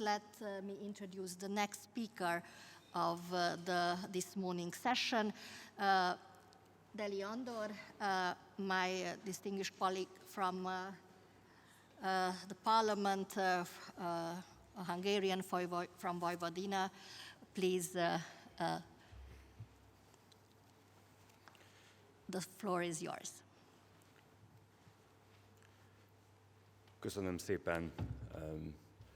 let me introduce the next speaker of this morning session, Deli Andor, my distinguished colleague from the parliament, a Hungarian from Vojvodina. Please, the floor is yours. Köszönöm szépen.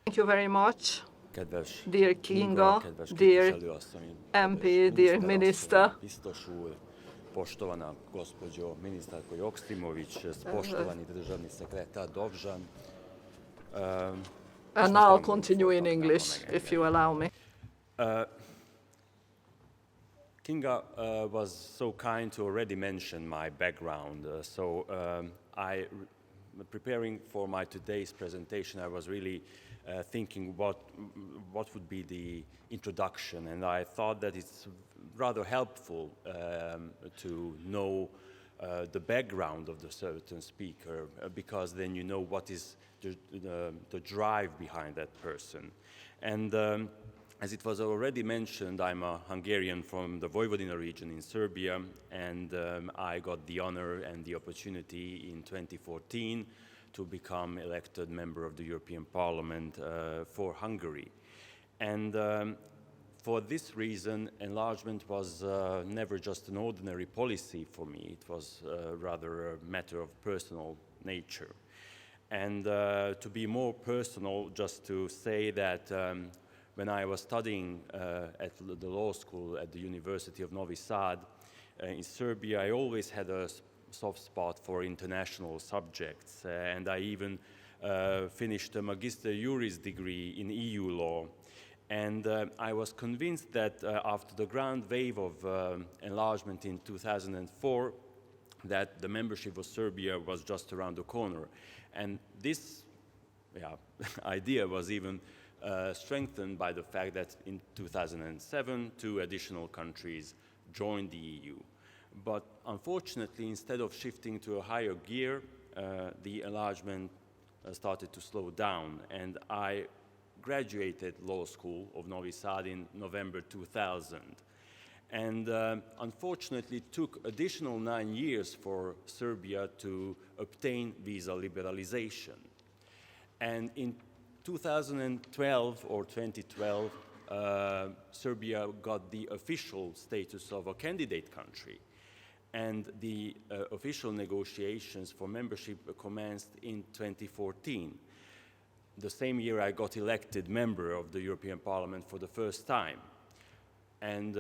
Thank you very much, Kedves dear Kinga, dear MP, dear Minister. Biztos úr, poštovana gospođo ministarko Joksimović, poštovani državni sekretar Dovžan. And now I'll continue in English, if you allow me. Kinga was so kind to already mention my background, preparing for my today's presentation, I was really thinking what would be the introduction, and I thought that it's rather helpful to know the background of the certain speaker, because then you know what is the drive behind that person. And as it was already mentioned, I'm a Hungarian from the Vojvodina region in Serbia, and I got the honor and the opportunity in 2014 to become elected member of the European Parliament for Hungary. And for this reason, enlargement was never just an ordinary policy for me. It was rather a matter of personal nature. And to be more personal, just to say that when I was studying at the law school at the University of Novi Sad in Serbia, I always had a soft spot for international subjects, and I even finished a Magister Juris degree in EU law. And I was convinced that after the grand wave of enlargement in 2004, that the membership of Serbia was just around the corner. And this idea was even strengthened by the fact that in 2007, 2 additional countries joined the EU. But unfortunately, instead of shifting to a higher gear, the enlargement started to slow down. And I graduated law school of Novi Sad in November 2000. And unfortunately, it took additional 9 years for Serbia to obtain visa liberalization. And in 2012 or 2012, Serbia got the official status of a candidate country, and the official negotiations for membership commenced in 2014. The same year I got elected member of the European Parliament for the first time. And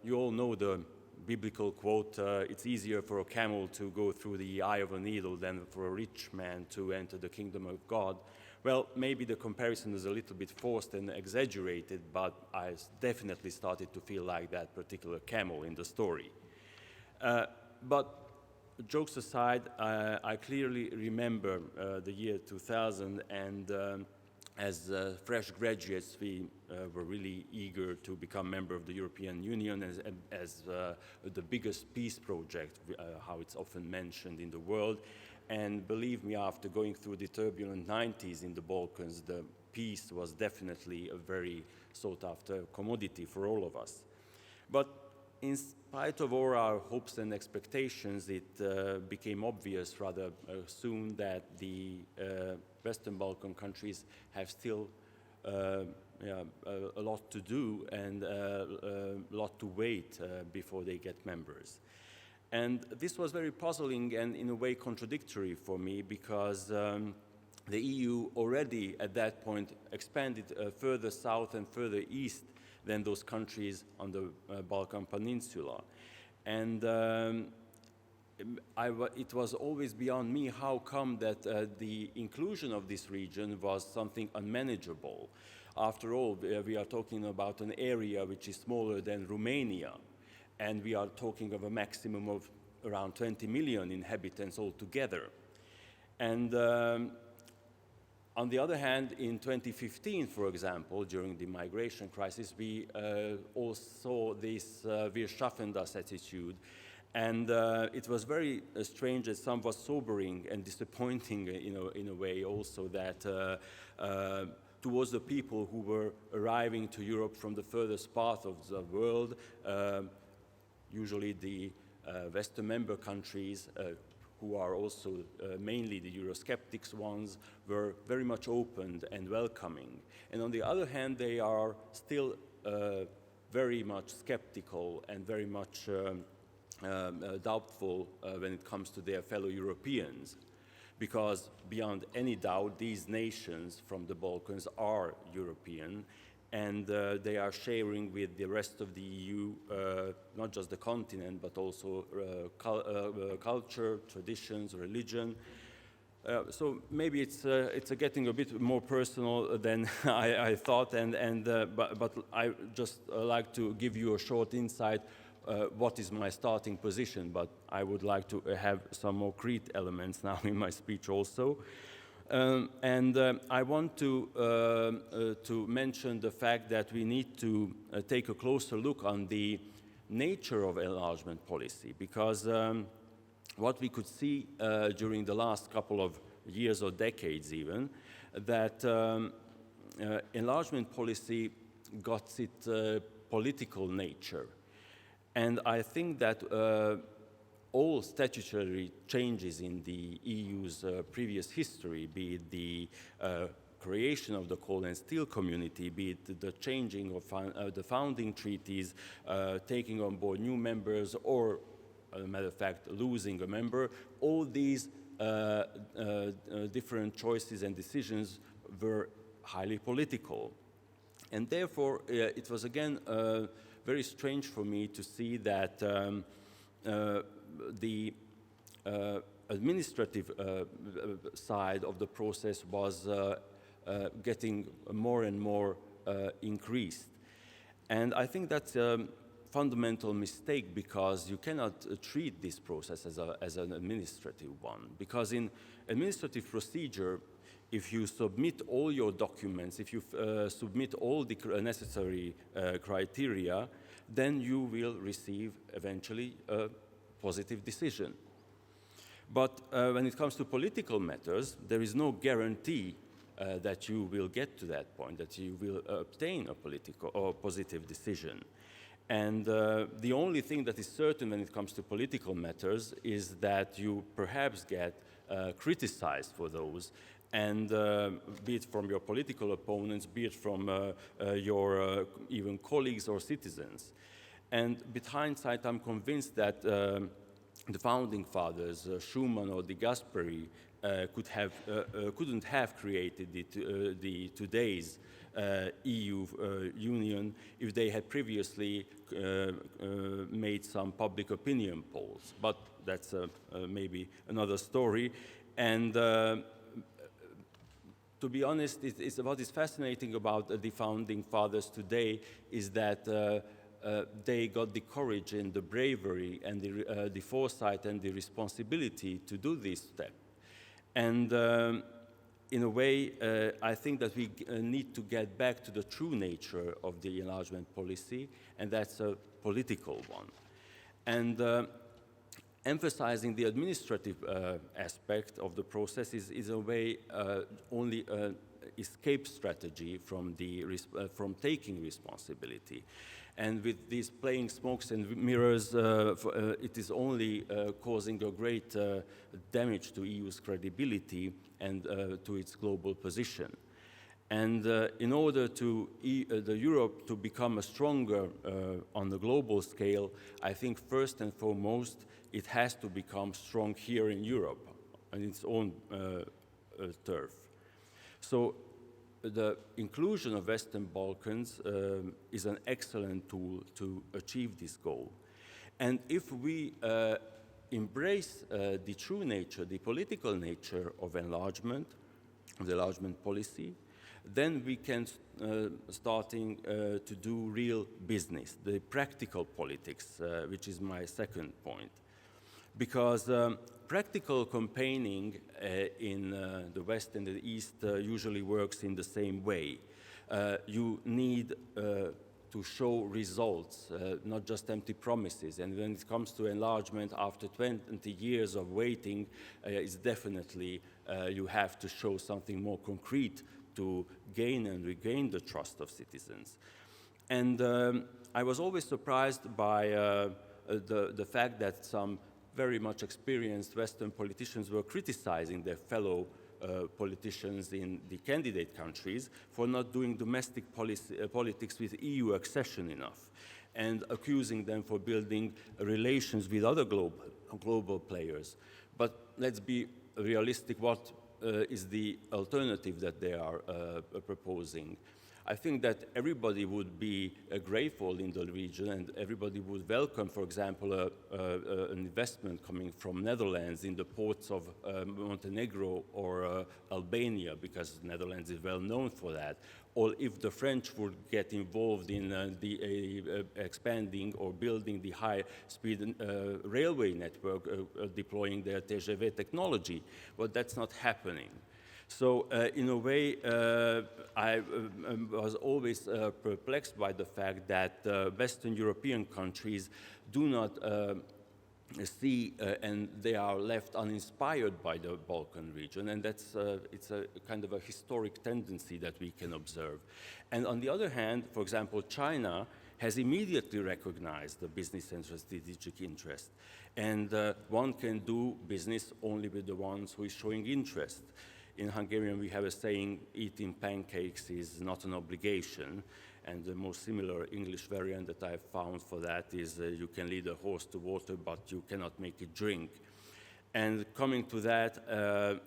you all know the biblical quote, it's easier for a camel to go through the eye of a needle than for a rich man to enter the kingdom of God. Well, maybe the comparison is a little bit forced and exaggerated, but I definitely started to feel like that particular camel in the story. But jokes aside, I clearly remember the year 2000, and as fresh graduates, we were really eager to become member of the European Union as the biggest peace project, how it's often mentioned in the world. And believe me, after going through the turbulent 90s in the Balkans, the peace was definitely a very sought-after commodity for all of us. But in spite of all our hopes and expectations, it became obvious rather soon that the Western Balkan countries have still a lot to do and a lot to wait before they get members. And this was very puzzling and in a way contradictory for me, because the EU already at that point expanded further south and further east than those countries on the Balkan Peninsula. And it was always beyond me how come that the inclusion of this region was something unmanageable. After all, we are talking about an area which is smaller than Romania, and we are talking of a maximum of around 20 million inhabitants altogether. And on the other hand, in 2015, for example, during the migration crisis, we all saw this Wir schaffen das attitude. And it was very strange and somewhat sobering and disappointing in a way also that towards the people who were arriving to Europe from the furthest part of the world, usually the Western member countries, who are also mainly the Eurosceptics ones, were very much open and welcoming. And on the other hand, they are still very much skeptical and very much doubtful when it comes to their fellow Europeans. Because beyond any doubt, these nations from the Balkans are European, and they are sharing with the rest of the EU, not just the continent, but also culture, traditions, religion. So maybe it's getting a bit more personal than I thought, but I just like to give you a short insight what is my starting position, but I would like to have some more concrete elements now in my speech also. I want to mention the fact that we need to take a closer look on the nature of enlargement policy, because what we could see during the last couple of years or decades even, that enlargement policy got its political nature. And I think that all statutory changes in the EU's previous history, be it the creation of the coal and steel community, be it the changing of the founding treaties, taking on board new members, or, as a matter of fact, losing a member, all these different choices and decisions were highly political. And therefore, it was again very strange for me to see that the administrative side of the process was getting more and more increased. And I think that's a fundamental mistake, because you cannot treat this process as an administrative one. Because in administrative procedure, if you submit all your documents, if you submit all the necessary criteria, then you will receive eventually a positive decision. But when it comes to political matters, there is no guarantee that you will get to that point, that you will obtain a political or positive decision. And the only thing that is certain when it comes to political matters is that you perhaps get criticized for those, and be it from your political opponents, be it from your even colleagues or citizens. And with hindsight, I'm convinced that the founding fathers, Schuman or de Gasperi, couldn't have created the today's EU Union if they had previously made some public opinion polls. But that's maybe another story. And to be honest, what is fascinating about the founding fathers today is that they got the courage and the bravery and the foresight and the responsibility to do this step. And in a way, I think that we need to get back to the true nature of the enlargement policy, and that's a political one. And emphasizing the administrative aspect of the process is a way only an escape strategy from taking responsibility. And with these playing smokes and mirrors, it is only causing a great damage to EU's credibility and to its global position. And in order to Europe to become stronger on the global scale, I think first and foremost, it has to become strong here in Europe, on its own turf. So the inclusion of Western Balkans is an excellent tool to achieve this goal. And if we embrace the true nature, the political nature of the enlargement policy, then we can starting to do real business, the practical politics, which is my second point. Because practical campaigning in the West and the East usually works in the same way. You need to show results, not just empty promises. And when it comes to enlargement, after 20 years of waiting, it's definitely you have to show something more concrete to gain and regain the trust of citizens. And I was always surprised by the fact that some very much experienced Western politicians were criticizing their fellow politicians in the candidate countries for not doing domestic politics with EU accession enough, and accusing them for building relations with other global players. But let's be realistic, what is the alternative that they are proposing? I think that everybody would be grateful in the region, and everybody would welcome, for example, an investment coming from Netherlands in the ports of Montenegro or Albania, because Netherlands is well known for that. Or if the French would get involved in expanding or building the high-speed railway network, deploying their TGV technology, but that's not happening. So in a way, I was always perplexed by the fact that Western European countries do not see and they are left uninspired by the Balkan region, and that's it's a kind of a historic tendency that we can observe. And on the other hand, for example, China has immediately recognized the business and strategic interest, and one can do business only with the ones who is showing interest. In Hungarian, we have a saying, eating pancakes is not an obligation. And the most similar English variant that I've found for that is you can lead a horse to water, but you cannot make it drink. And coming to that,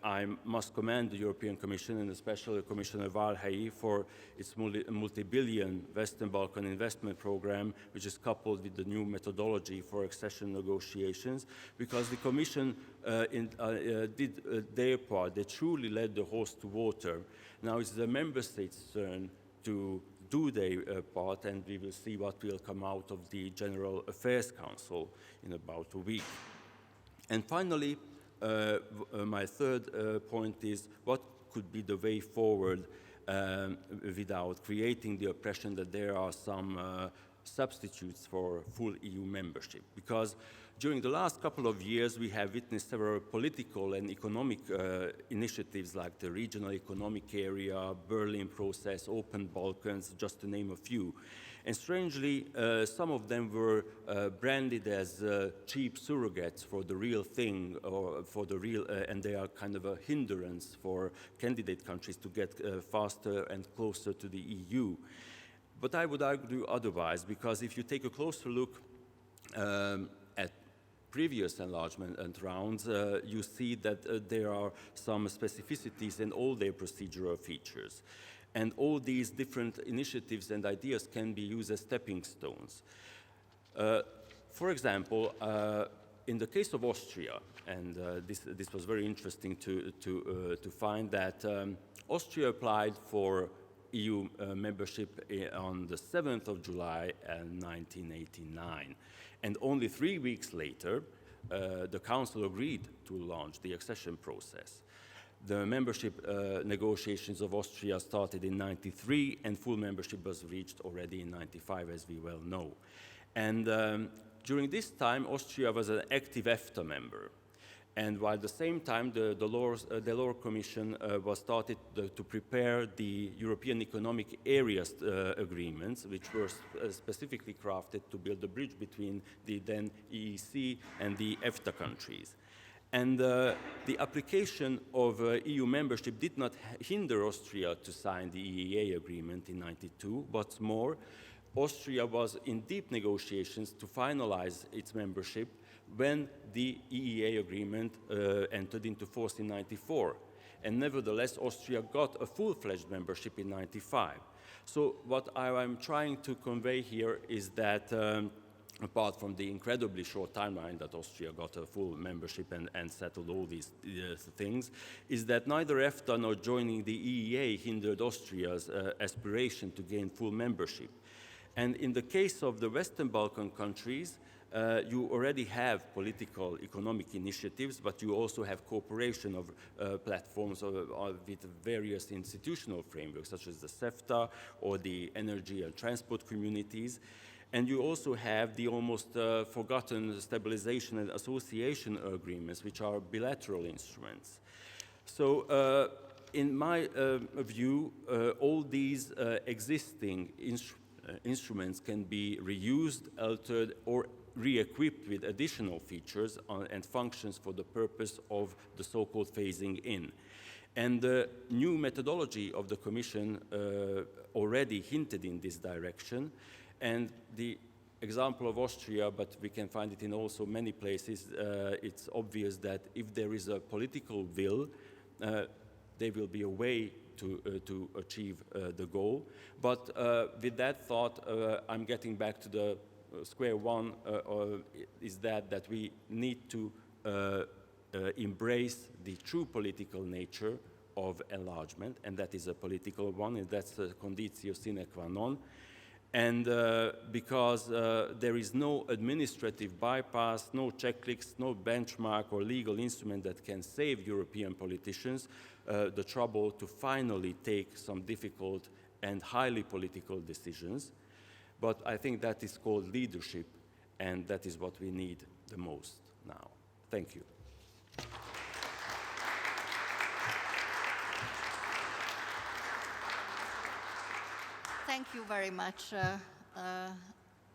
I must commend the European Commission, and especially Commissioner Varga, for its multi-billion Western Balkan investment program, which is coupled with the new methodology for accession negotiations, because the Commission did their part. They truly led the horse to water. Now it's the member states' turn to do their part, and we will see what will come out of the General Affairs Council in about a week. And finally, my third point is what could be the way forward without creating the impression that there are some substitutes for full EU membership. Because during the last couple of years, we have witnessed several political and economic initiatives like the Regional Economic Area, Berlin Process, Open Balkans, just to name a few. And strangely, some of them were branded as cheap surrogates for the real thing, or for the real, and they are kind of a hindrance for candidate countries to get faster and closer to the EU. But I would argue otherwise, because if you take a closer look at previous enlargement rounds, you see that there are some specificities in all their procedural features. And all these different initiatives and ideas can be used as stepping stones. For example, in the case of Austria, and this was very interesting to find that Austria applied for EU membership on the 7th of July 1989. And only 3 weeks later, the Council agreed to launch the accession process. The membership negotiations of Austria started in '93, and full membership was reached already in '95, as we well know. And during this time, Austria was an active EFTA member. And while at the same time, the Delors Commission was started to prepare the European Economic Areas agreements, which were specifically crafted to build a bridge between the then EEC and the EFTA countries. And the application of EU membership did not hinder Austria to sign the EEA agreement in '92. What's more, Austria was in deep negotiations to finalize its membership when the EEA agreement entered into force in '94. And nevertheless, Austria got a full-fledged membership in '95. So what I'm trying to convey here is that apart from the incredibly short timeline that Austria got a full membership and settled all these things, is that neither EFTA nor joining the EEA hindered Austria's aspiration to gain full membership. And in the case of the Western Balkan countries, you already have political, economic initiatives, but you also have cooperation of platforms with various institutional frameworks, such as the CEFTA or the energy and transport communities. And you also have the almost forgotten stabilization and association agreements, which are bilateral instruments. So in my view, all these existing instruments can be reused, altered, or re-equipped with additional features and functions for the purpose of the so-called phasing in. And the new methodology of the Commission already hinted in this direction, and the example of Austria, but we can find it in also many places, it's obvious that if there is a political will, there will be a way to achieve the goal. But with that thought, I'm getting back to the square one, is that we need to embrace the true political nature of enlargement, and that is a political one, and that's a conditio sine qua non. And because there is no administrative bypass, no checklist, no benchmark or legal instrument that can save European politicians the trouble to finally take some difficult and highly political decisions. But I think that is called leadership, and that is what we need the most now. Thank you. Thank you very much,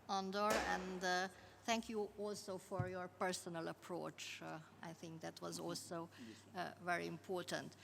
Andor, and thank you also for your personal approach. I think that was also very important.